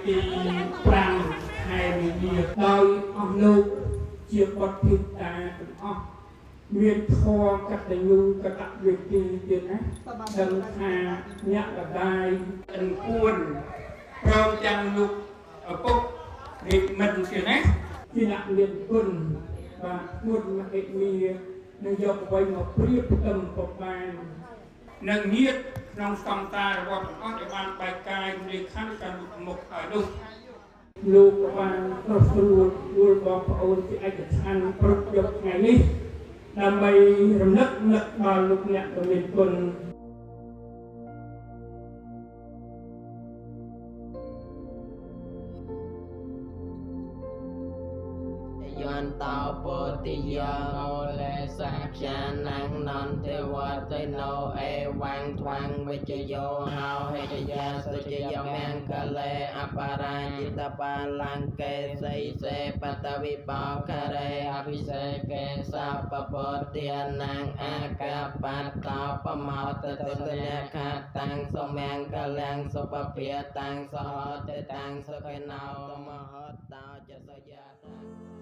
ទី5ខែមីនាដោយអស់លោកជាបុត្រភិតាទាំងអស់មានធម៌កតញ្ញូកតវេទីទៀតណាដឹងថាអ្នកបដាយអង្គួនព្រមទាំងលោកឪពុករាជមិត្តទៀតណាជាអ្នកមានគុណបាទគុណមហិមានឹងយកអ្វីមកព្រៀបផ្ទឹមប្របាននឹងញាតក្នុងសង្សាររបស់ទាំងអស់ដែលបានបែកកាយលាខណ្ឌកាន់មុខហើយនោះលោកបានប្រស្រួលបងប្អូនជាឯកច្ឆន្ទព្រឹកយកថ្ងៃនេះដើម្បីរំលឹកដល់លោកអ្នកដ៏មានគុណយន្តោពុតិយោលេសាខ្យាណាំងនន្ទវតេណោអេវាំងថ្វាំងវិជ្ជយោហោហេតយាសុជយមង្គលេអបរាជិតបាលង្កេសីសេបតវិបោករេអភិសេកេសាពពទានាងអាកាបតោបមោតទិលខតាំងសមង្គលាំងសុពភាតាំងសហតតាំងសុខេណោមហតោចសយាតា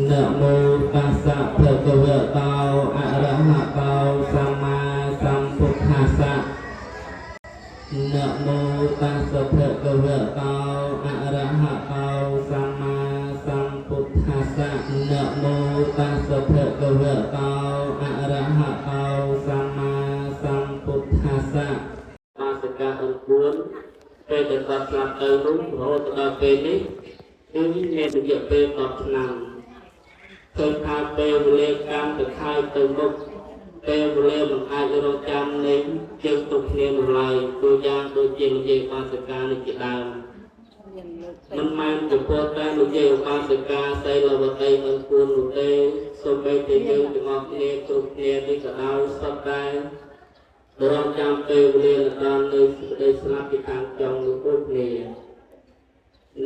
นะโมตัสสะภะคะวะโตอะระหะโตสัมมาสัมพุทธัสสะนะโมตัสสะภะคะ ពេលដែលគាត់ស្លាប់ទៅនោះរហូតដល់ពេលនេះគឺមានរយៈពេល10ឆ្នាំឃើញថាពេលវេលាកម្មទៅខែទៅមុខពេលវេលាមិនអាចរងចាំនៃជាងទុកគ្នានោះឡើយដូចយ៉ាងដូចជានិយាយបាសិកានេះជាដើមមិនមែនជាពលតែនិយាយបាសិកាសីលវតីមិនគួរនោះទេសូម្បីតែយើងទាំងអស់គ្នាគ្រប់គ្នានេះក៏ដោយសពដែររងចាំពេលវេលាដល់នៅសេចក្តីស្លាប់ពីខាងចុងនោះគ្រប់គ្នា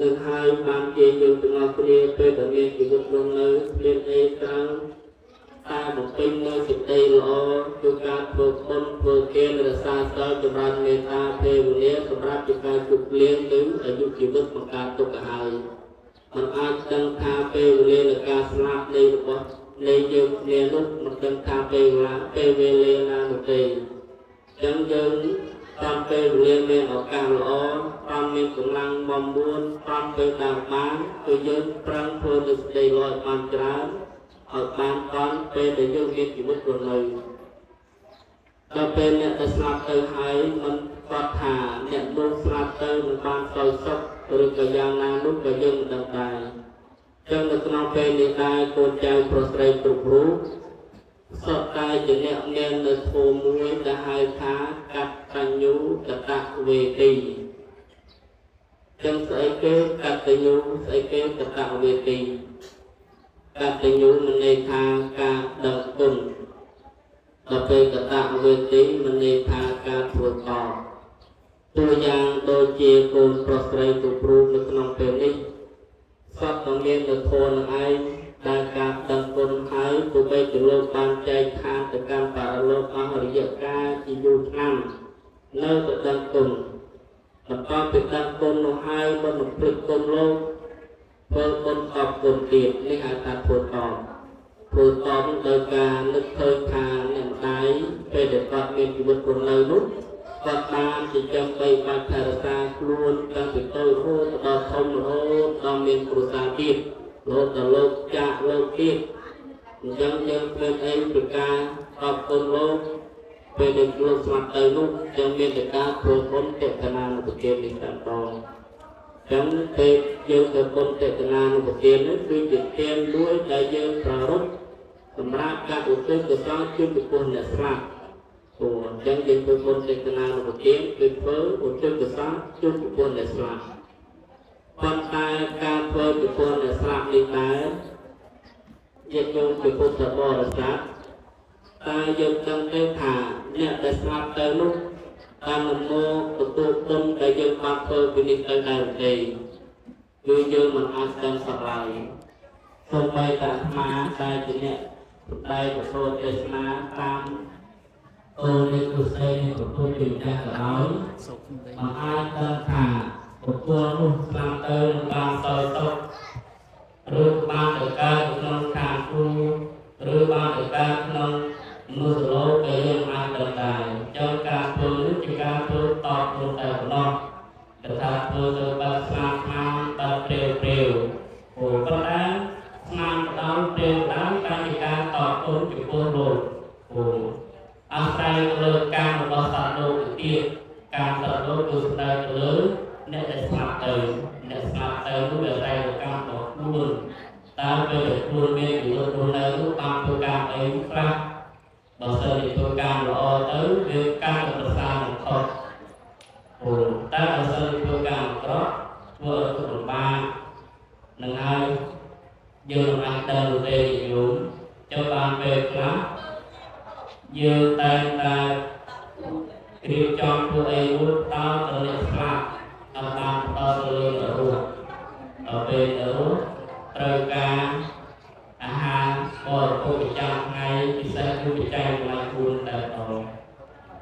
នឹងហើយបានជាយើងទាំងអស់គ្នាពេលដែលមានជីវិតរស់នៅមានអីត្រូវតែបំពេញនៅសេចក្តីល្អគឺការធ្វើបុណ្យធ្វើទានរក្សាសីលចម្រើនមេត្តាពេលវេលាសម្រាប់ជាការជប់លៀងទៅអាយុជីវិតបង្កើតទុកទៅហើយមិនអាចដឹងថាពេលវេលានៃការស្លាប់នៃរបស់នៃយើងគ្នានោះមិនដឹងថាពេលវេលាណានោះទេចឹងយើងតាមពេលវេលាមានឱកាសល្អតាមមានកម្លាំងបំមួនតាមពេលតាមបានគឺយើងប្រឹងធ្វើនៅសេចក្តីល្អឲ្យបានច្រើនឲ្យបានដល់ពេលដែលយើងមានជីវិតរស់នៅដល់ពេលអ្នកដែលស្លាប់ទៅហើយមិនគាត់ថាអ្នកនោះស្លាប់ទៅមិនបានសោយសុខឬក៏យ៉ាងណានោះក៏យើងមិនដឹងដែរចឹងនៅក្នុងពេលនេះដែរកូនចៅប្រុសស្រីគ្រប់រូបសុទ្ធតែជាអ្នកមាននៅធម៌មួយដែលហៅថាកតញ្ញូកតវេទីចឹងស្អីគេកតញ្ញូស្អីគេកតវេទីកតញ្ញូមានន័យថាការដឹងគុណដល់ពេលកតវេទីមានន័យថាការធ្វើតបតួយ៉ាងដូចជាកូនប្រុសស្រីគ្រប់រូបនៅក្នុងពេលនេះសពតែមាននៅធម៌នឹងឯងដែលការដឹងគុណហើយទោះបីជាលោកបានចែកឋានទៅកាន់បរលោកអស់រយៈកាលជាយូរឆ្នាំនៅតែដឹងគុណបន្ទាប់ពីដឹងគុណនោះហើយមិនបំភ្លេចគុណលោកធ្វើគុណអបគុណទៀតនេះហៅថាធ្វើតបដោយការនឹកឃើញថាអ្នកម្ដាយពេលដែលគាត់មានជីវិតរស់នៅនោះគាត់បានចិញ្ចឹមបីបាច់ថែរក្សាខ្លួនតាំងពីតូចរហូតដល់ធំរហូតដល់មានគ្រួសារទៀតរហូតដល់លោកចាក់លោកទៀតអញ្ចឹងយើងមានអីពីការអបគុណលោកពេលដែលលោកស្លាប់ទៅនោះយើងមានតែការធ្វើបុណ្យតេតនានុប្រទាននេះតែម្ដងចឹងពេលយើងធ្វើបុណ្យតេតនានុប្រទាននេះគឺជាទានមួយដែលយើងប្រារព្ធសម្រាប់ការឧទ្ទិសកុសលជូនបុគ្គលអ្នកស្លាប់ព្រោះអញ្ចឹងយើងធ្វើបុណ្យតេតនានុប្រទានគឺធ្វើឧទ្ទិសកុសលជូនបុគ្គលអ្នកស្លាប់ប៉ុន្តែការធ្វើបុគ្គលអ្នកស្លាប់នេះដែរជាយើងជាពុទ្ធបរិស័ទតែយើងដឹងទេថាអ្នកដែលស្លាប់ទៅនោះតាមនមោទទួលគុណដែលយើងបានធ្វើពីនេះទៅដែរទេគឺយើងមិនអាចដឹងសប្បាយសូម្បីតែអាត្មាដែលជាអ្នកសម្ដែងពធទេសនាតាមអូនេះគឺស្ដីនៃពុទ្ធជាចាស់ក៏ដោយមិនអាចដឹងថាបុគ្គលនោះស្លាប់ទៅនឹងបានសោយសុខឬបានទៅកើតក្នុងខាងគ្រូឬបានទៅកើតក្នុងមនុស្សលោកដែលយើងអាចដឹងដែរចូលការធ្វើនេះជាការធ្វើតបខ្លួនតែប៉ុណ្ណោះគេថាធ្វើទៅបើស្លាប់ខាងបើព្រាវព្រោះប៉ុន្តែស្នាមដល់ព្រាវដល់តែជាការតបខ្លួនចំពោះលោកអាស្រ័យលើការរបស់សត្វលោកទៅទៀតការសត្វលោកគឺស្ដៅទៅលើអ្នកដែលស្លាប់ទៅនោះវាអាស្រ័យលើការរបស់ខ្លួនតើពេលដែលខ្លួនមានជីវិតរស់នៅនោះបានធ្វើការអីខ្លះបើសិនជាធ្វើការល្អទៅវាការប្រសើរបំផុតតែបើសិនជាធ្វើការអាក្រក់ធ្វើឲ្យលំបាកនឹងហើយយើងមិនអាចដឹងទេញោមចូលបានពេលខ្លះយើងតែងតែរៀបចំធ្វើអីមួយតើទៅអ្នកស្លាប់តាមបានដល់ទៅលើរស់ដល់ពេលទៅរស់ត្រូវការអាហារបរិភោគប្រចាំថ្ងៃពិសេសគឺបច្ច័យកន្លែង4តែដល់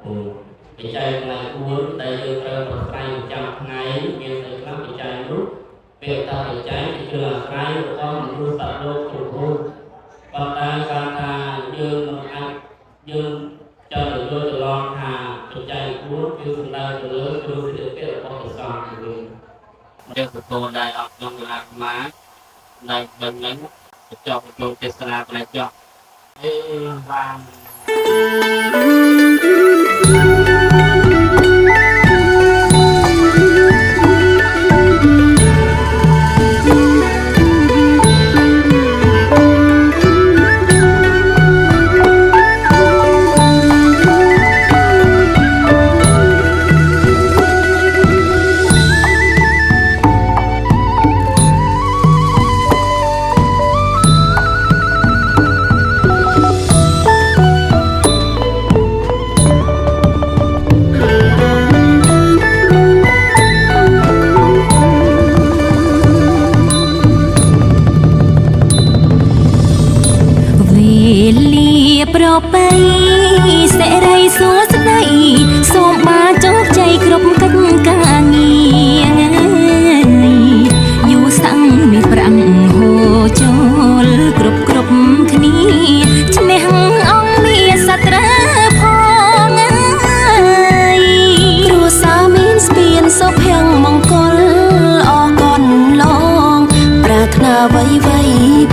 បច្ច័យកន្លែង4ដែលយើងត្រូវប្រស្រ័យប្រចាំថ្ងៃមាននៅក្នុងបច្ច័យនោះពេលតបច្ច័យគឺគ្រឿងអាស្រ័យរបស់មនុស្សសត្វលោកគ្រប់រូបប៉ុន្តែការថាយើងមិនអាចយើងចូលទៅយល់ច្រឡំថាបច្ច័យ4គឺសំដៅទៅលើគ្រឿងស្លៀកពាក់របស់ព្រះសង្ឃគឺយើងទទួលដែរអត់ក្នុងវិហារមាដែលដឹងហ្នឹងចប់ទៅទេសនាផ្នែកចប់បាន សេរីសួស្តីសូមបានជោគជ័យគ្រប់កិច្ចការងារយូរសាំងមានប្រាំងហូរចូលគ្រប់គ្នាឈ្នះអង្គមានសត្រូវផងគ្រួសារមានស្ពានសុភ័ក្រមង្គលអរកនឡងប្រាថ្នាអ្វី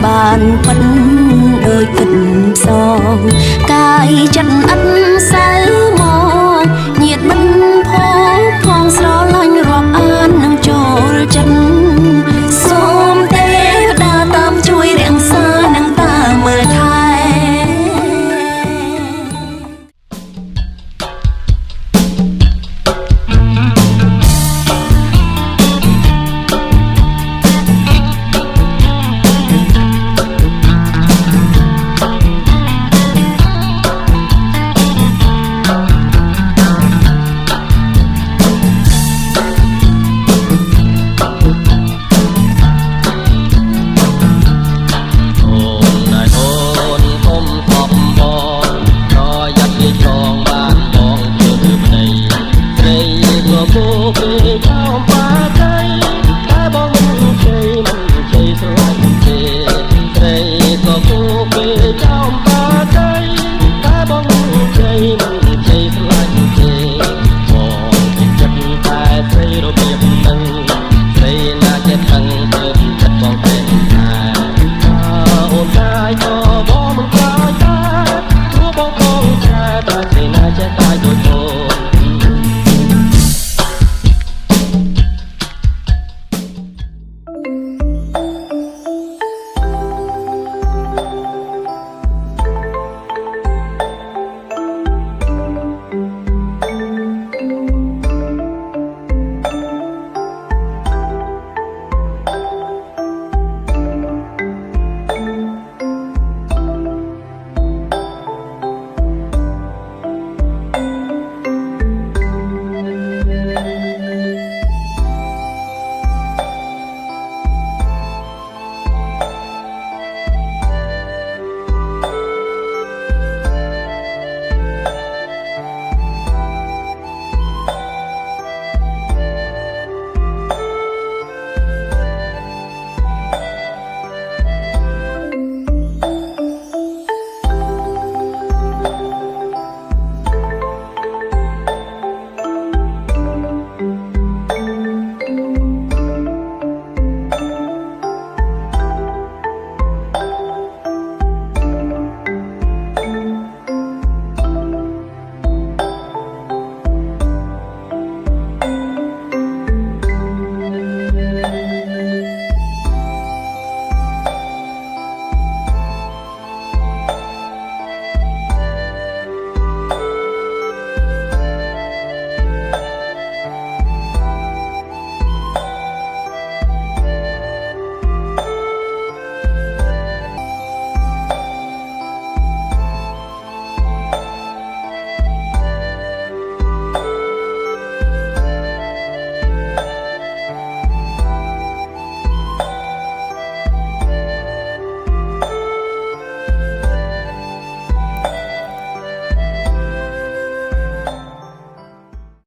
បានពិតដោយគិតផ្សងកាយចិត្តឥតសៅមកញាតមិនផងស្រឡាញ់រាប់អាននឹងចូលចិត្តសូមទេវតាតាមជួយរក្សានឹងតាមមើលថែHãy subscribe cho kênh Ghiền Mì Gõ để không bỏ lỡ